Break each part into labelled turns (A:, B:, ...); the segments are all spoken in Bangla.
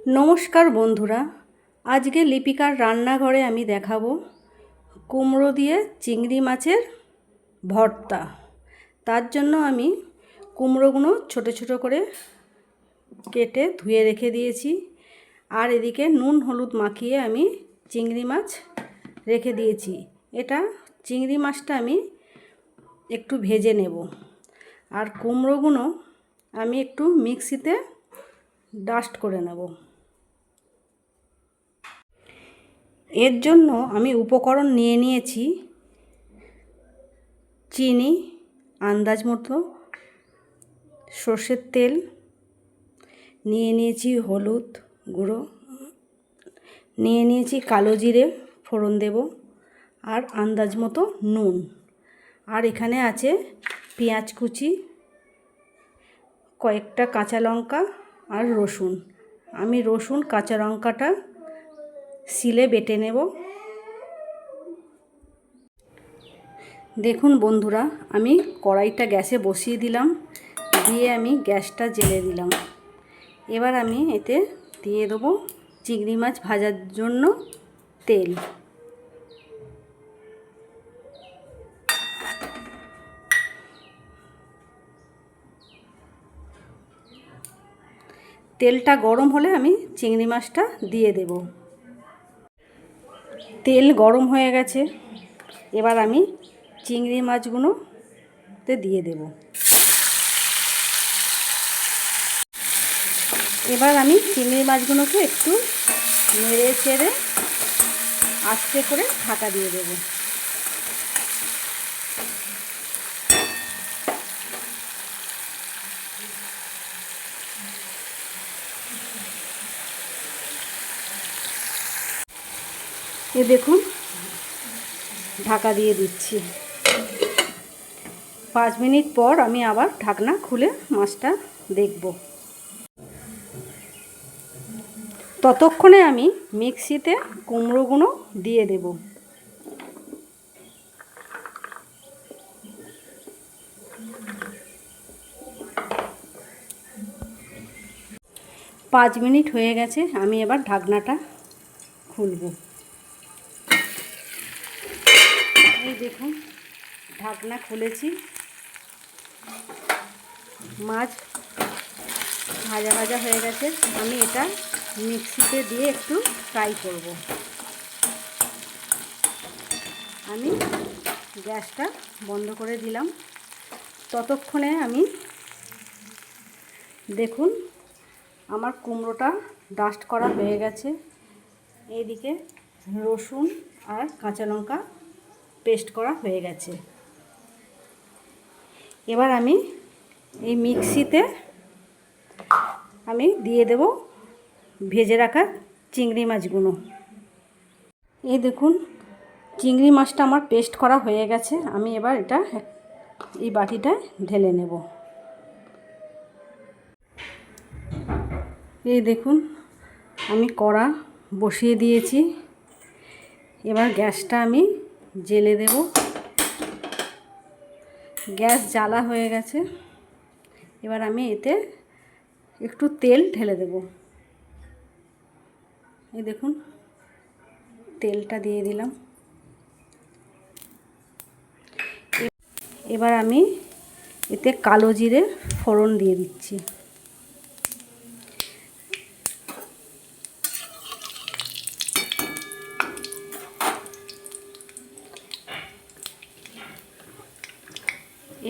A: নমস্কার বন্ধুরা, আজকে লিপিকার রান্নাঘরে আমি দেখাবো কুমড়ো দিয়ে চিংড়ি মাছের ভর্তা। তার জন্য আমি কুমড়োগুলো ছোট ছোট করে কেটে ধুয়ে রেখে দিয়েছি, আর এদিকে নুন হলুদ মাখিয়ে আমি চিংড়ি মাছ রেখে দিয়েছি। এটা চিংড়ি মাছটা আমি একটু ভেজে নেব, আর কুমড়োগুলো আমি একটু মিক্সিতে ডাস্ট করে নেব। এর জন্য আমি উপকরণ নিয়ে নিয়েছি চিনি আন্দাজ মতো, সর্ষের তেল নিয়ে নিয়েছি, হলুদ গুঁড়ো নিয়ে নিয়েছি, কালো জিরে ফোড়ন দেব, আর আন্দাজ মতো নুন, আর এখানে আছে পেঁয়াজ কুচি, কয়েকটা কাঁচা লঙ্কা আর রসুন। আমি রসুন কাঁচা লঙ্কাটা শিলে বেটে নেব। দেখুন বন্ধুরা, আমি কড়াইটা গ্যাসে বসিয়ে দিলাম, দিয়ে আমি গ্যাসটা জ্বেলে দিলাম। এবার আমি এতে দিয়ে দেবো চিংড়ি মাছ ভাজার জন্য তেল। তেলটা গরম হলে আমি চিংড়ি মাছটা দিয়ে দেব। তেল গরম হয়ে গেছে, এবার আমি চিংড়ি মাছগুলোতে দিয়ে দেব। এবার আমি চিংড়ি মাছগুলোকে একটু নেড়ে চেড়ে আস্তে করে ঢাকা দিয়ে দেব। এ দেখুন, ঢাকা দিয়ে দিচ্ছি। 5 মিনিট পর আমি আবার ঢাকনা খুলে মাছটা দেখব। ততক্ষণে আমি মিক্সিতে কুমড়োগুলো দিয়ে দেব। পাঁচ মিনিট হয়ে গেছে, আমি এবার ঢাকনাটা খুলব। এই দেখুন, ঢাকনা খুলেছি। মাছ ভাজা ভাজা হয়ে গেছে। আমি এটা মিক্সিতে দিয়ে একটু ফ্রাই করব। আমি গ্যাসটা বন্ধ করে দিলাম। ততক্ষণে আমি দেখুন আমার কুমড়োটা ডাস্ট করা হয়ে গেছে। এইদিকে রসুন আর কাঁচা লঙ্কা পেস্ট করা হয়ে গেছে। এবার আমি এই মিক্সিতে আমি দিয়ে দেব ভেজে রাখা চিংড়ি মাছগুলো। এই দেখুন, চিংড়ি মাছটা আমার পেস্ট করা হয়ে গেছে। আমি এবার এটা এই বাটিটায় ঢেলে নেব। এই দেখুন, আমি কড়া বসিয়ে দিয়েছি। এবার গ্যাসটা আমি জ্বেলে দেব। গ্যাস জ্বালা হয়ে গেছে। এবার আমি এতে একটু তেল ঢেলে দেব। এই দেখুন, তেলটা দিয়ে দিলাম। এবার আমি এতে কালো জিরে ফোড়ন দিয়ে দিচ্ছি।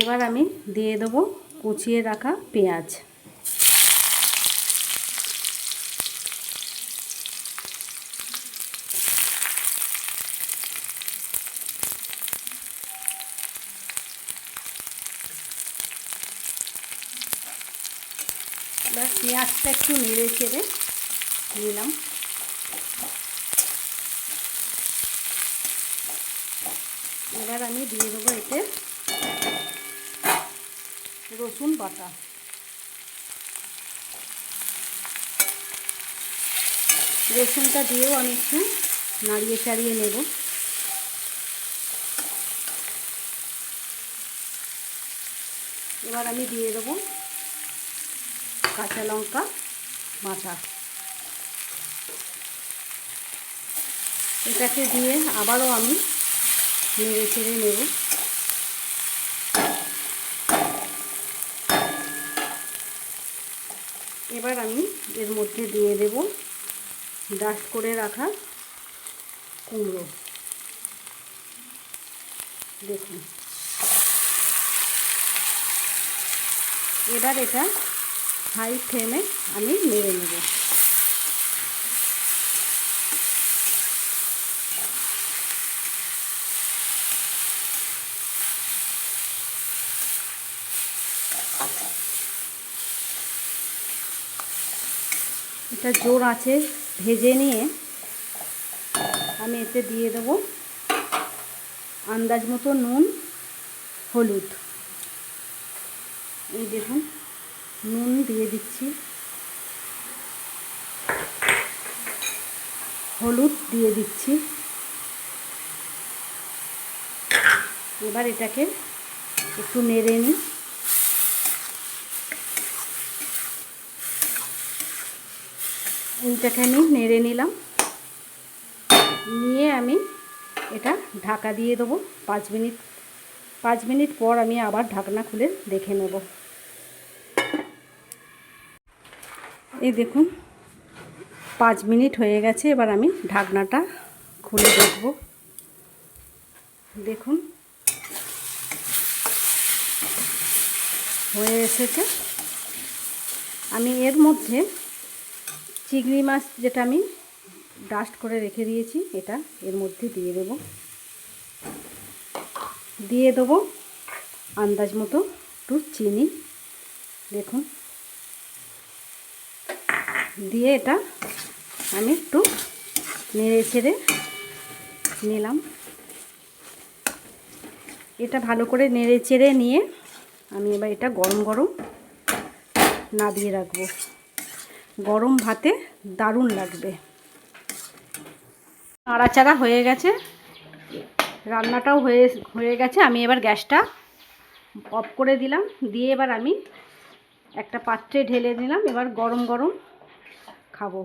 A: এবার আমি দিয়ে দেবো কুচিয়ে রাখা পেঁয়াজ। এবার পেঁয়াজটা একটু নেড়ে চেড়ে নিলাম। এবার আমি দিয়ে দেবো এতে রসুন বাটা। রসুনটা দিয়েও আমি একটু নাড়িয়ে চাড়িয়ে নেব। এবার আমি দিয়ে দেবো কাঁচা লঙ্কা বাটা। এটাকে দিয়ে আবারও আমি নেড়ে চেড়ে নেব। এবার আমি এর মধ্যে দিয়ে দেব ডাস্ট করে রাখা কুমড়ো। দেখুন, এবার এটা হাই ফ্লেমে আমি নেড়ে নেব। এটা জোর আছে ভেজে নিয়ে আমি এতে দিয়ে দেব আন্দাজ মতো নুন, হলুদ। এই দেখুন, নুন দিয়ে দিচ্ছি, হলুদ দিয়ে দিচ্ছি। এবার এটাকে একটু নেড়ে নিই। এইটাকে আমি নেড়ে নিলাম, নিয়ে আমি এটা ঢাকা দিয়ে দেবো 5 মিনিট। 5 মিনিট পর আমি আবার ঢাকনা খুলে দেখে নেব। এই দেখুন 5 মিনিট হয়ে গেছে। এবার আমি ঢাকনাটা খুলে দেখব। দেখুন হয়ে এসেছে। আমি এর মধ্যে চিংড়ি মাছ যেটা আমি ডাস্ট করে রেখে দিয়েছি এটা এর মধ্যে দিয়ে দেব। দিয়ে দেবো আন্দাজ মতো একটু চিনি। দেখুন, দিয়ে এটা আমি একটু নেড়ে ছেড়ে নিলাম। এটা ভালো করে নেড়ে চেড়ে নিয়ে আমি এবার এটা গরম গরম নামিয়ে রাখবো। গরম ভাতে দারুণ লাগবে। নাড়াচাড়া হয়ে গেছে, রান্নাটাও হয়ে গেছে। আমি এবার গ্যাসটা অফ করে দিলাম, দিয়ে এবার আমি একটা পাত্রে ঢেলে নিলাম। এবার গরম গরম খাবো।